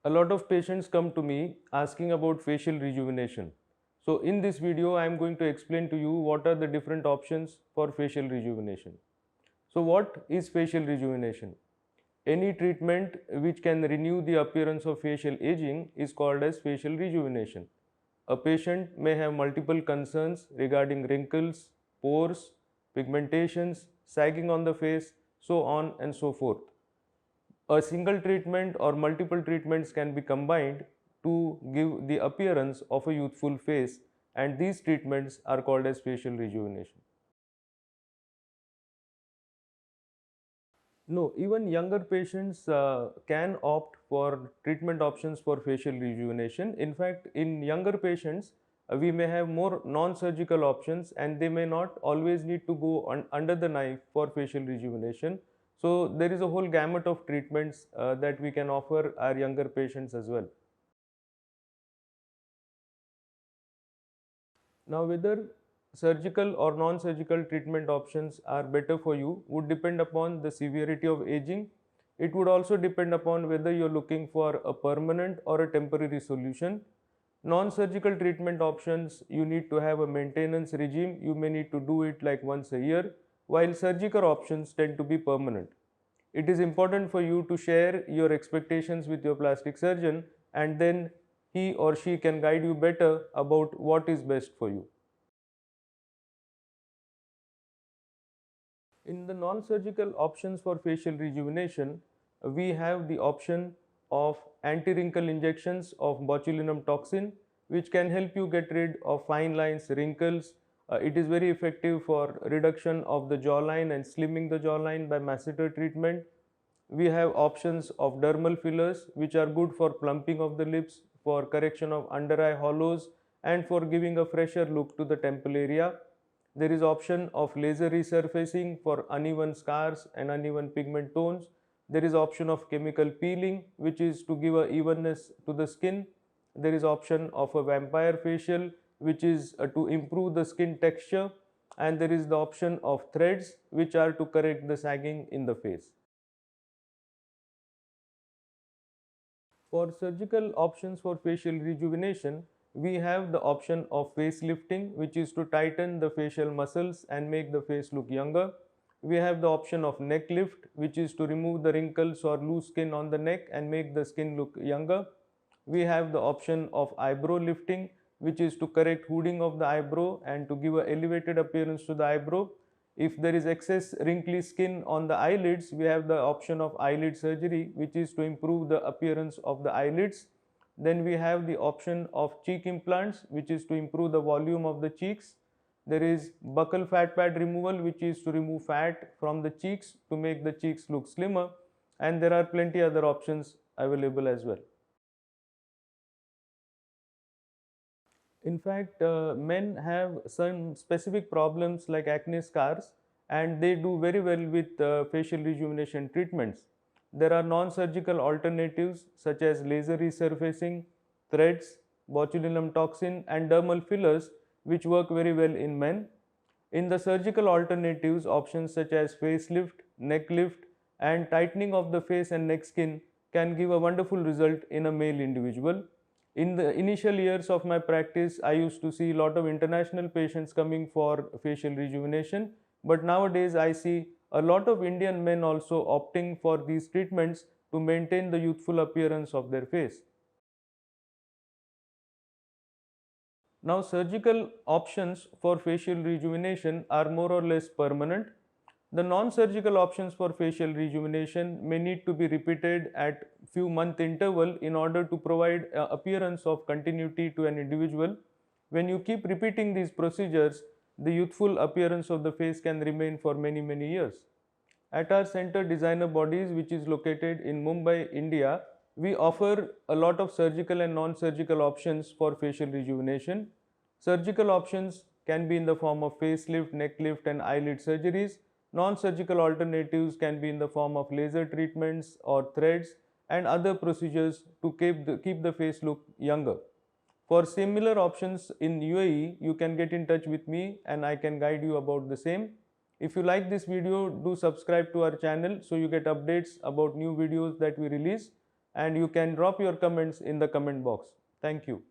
A lot of patients come to me asking about facial rejuvenation. So in this video, I am going to explain to you what are the different options for facial rejuvenation. So what is facial rejuvenation? Any treatment which can renew the appearance of facial aging is called as facial rejuvenation. A patient may have multiple concerns regarding wrinkles, pores, pigmentations, sagging on the face, so on and so forth. A single treatment or multiple treatments can be combined to give the appearance of a youthful face, and these treatments are called as facial rejuvenation. No, even younger patients can opt for treatment options for facial rejuvenation. In fact, in younger patients, we may have more non-surgical options and they may not always need to go under the knife for facial rejuvenation. So, there is a whole gamut of treatments that we can offer our younger patients as well. Now, whether surgical or non-surgical treatment options are better for you would depend upon the severity of aging. It would also depend upon whether you're looking for a permanent or a temporary solution. Non-surgical treatment options, you need to have a maintenance regime. You may need to do it like once a year, while surgical options tend to be permanent. It is important for you to share your expectations with your plastic surgeon, and then he or she can guide you better about what is best for you. In the non-surgical options for facial rejuvenation, we have the option of anti-wrinkle injections of botulinum toxin, which can help you get rid of fine lines, wrinkles. It is very effective for reduction of the jawline and slimming the jawline by masseter treatment. We have options of dermal fillers, which are good for plumping of the lips, for correction of under eye hollows, and for giving a fresher look to the temple area. There is option of laser resurfacing for uneven scars and uneven pigment tones. There is option of chemical peeling, which is to give a evenness to the skin. There is option of a vampire facial, which is to improve the skin texture. And there is the option of threads, which are to correct the sagging in the face. For surgical options for facial rejuvenation, we have the option of facelifting, which is to tighten the facial muscles and make the face look younger. We have the option of neck lift, which is to remove the wrinkles or loose skin on the neck and make the skin look younger. We have the option of eyebrow lifting, which is to correct hooding of the eyebrow and to give an elevated appearance to the eyebrow. If there is excess wrinkly skin on the eyelids, we have the option of eyelid surgery, which is to improve the appearance of the eyelids. Then we have the option of cheek implants, which is to improve the volume of the cheeks. There is buccal fat pad removal, which is to remove fat from the cheeks to make the cheeks look slimmer. And there are plenty other options available as well. In fact, men have some specific problems like acne scars, and they do very well with facial rejuvenation treatments. There are non-surgical alternatives such as laser resurfacing, threads, botulinum toxin, and dermal fillers, which work very well in men. In the surgical alternatives, options such as facelift, neck lift, and tightening of the face and neck skin can give a wonderful result in a male individual. In the initial years of my practice, I used to see a lot of international patients coming for facial rejuvenation, but nowadays I see a lot of Indian men also opting for these treatments to maintain the youthful appearance of their face. Now, surgical options for facial rejuvenation are more or less permanent. The non-surgical options for facial rejuvenation may need to be repeated at few month interval in order to provide appearance of continuity to an individual. When you keep repeating these procedures, the youthful appearance of the face can remain for many years. At our center Designer Bodyz, which is located in Mumbai, India, we offer a lot of surgical and non-surgical options for facial rejuvenation. Surgical options can be in the form of facelift, neck lift, and eyelid surgeries. Non-surgical alternatives can be in the form of laser treatments or threads and other procedures to keep the face look younger. For similar options in UAE, you can get in touch with me and I can guide you about the same. If you like this video, do subscribe to our channel so you get updates about new videos that we release. and you can drop your comments in the comment box. Thank you.